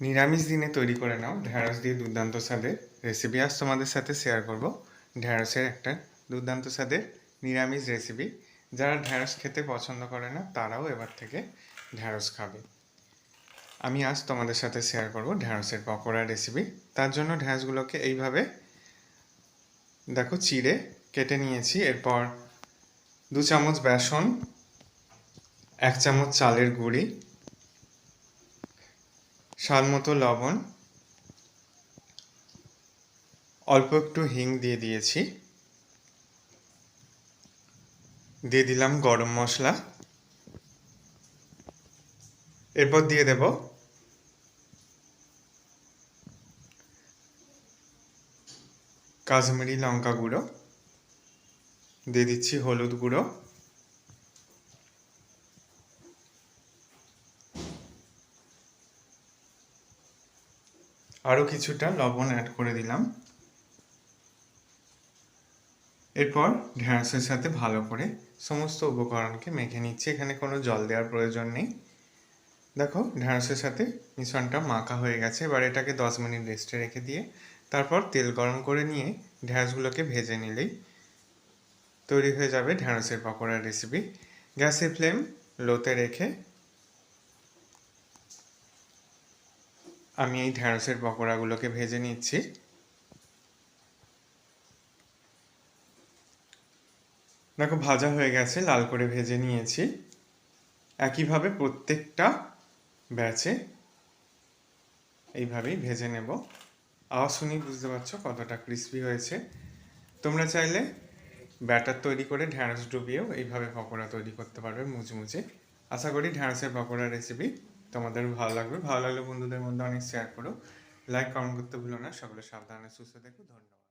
নিরামিষ দিনে তৈরি করে নাও ঢ্যাঁড়স দিয়ে দুর্দান্ত স্বাদের রেসিপি। আজ তোমাদের সাথে শেয়ার করব ঢ্যাঁড়সের একটা দুর্দান্ত স্বাদের নিরামিষ রেসিপি। যারা ঢ্যাঁড়স খেতে পছন্দ করে না তারাও এবার থেকে ঢ্যাঁড়স খাবে। আমি আজ তোমাদের সাথে শেয়ার করব ঢ্যাঁড়সের পকোড়া রেসিপি। তার জন্য ঢ্যাঁড়সগুলোকে এইভাবে দেখো চিড়ে কেটে নিয়েছি। এরপর 2 চামচ বেসন, 1 চামচ চালের গুঁড়ি, স্বাদ মতো লবণ, অল্প একটু হিং দিয়ে দিয়েছি, দিয়ে দিলাম গরম মশলা, এরপর দিয়ে দেব কাশ্মীরি লঙ্কা গুঁড়ো, দিয়ে দিচ্ছি হলুদ গুঁড়ো, আরও কিছুটা লবণ অ্যাড করে দিলাম। এরপর ঢ্যাঁড়সের সাথে ভালো করে সমস্ত উপকরণকে মেখে নিচ্ছি। এখানে কোনো জল দেওয়ার প্রয়োজন নেই। দেখো ঢ্যাঁড়সের সাথে মিশ্রণটা মাখা হয়ে গেছে। এবার এটাকে 10 মিনিট রেস্টে রেখে দিয়ে তারপর তেল গরম করে নিয়ে ঢ্যাঁড়সগুলোকে ভেজে নিলেই তৈরি হয়ে যাবে ঢ্যাঁড়সের পকোড়ার রেসিপি। গ্যাসের ফ্লেম লোতে রেখে আমি এই ঢ্যাঁড়সের পকোড়াগুলোকে ভেজে নিচ্ছি। দেখো ভাজা হয়ে গেছে, লাল করে ভেজে নিয়েছি। একইভাবে প্রত্যেকটা ব্যাচে এইভাবেই ভেজে নেব। আওয়াজ শুনেই বুঝতে পারছো কতটা ক্রিস্পি হয়েছে। তোমরা চাইলে ব্যাটার তৈরি করে ঢ্যাঁড়স ডুবিয়েও এইভাবে পকোড়া তৈরি করতে পারবে মুচমুচে। আশা করি ঢ্যাঁড়সের পকোড়া রেসিপি তোমাদের ভালো লাগবে। ভালো লাগলে বন্ধুদের মধ্যে অনেক শেয়ার করো, লাইক কমেন্ট করতে ভুলো না। সকলে সাবধানে সুস্থ থেকো। ধন্যবাদ।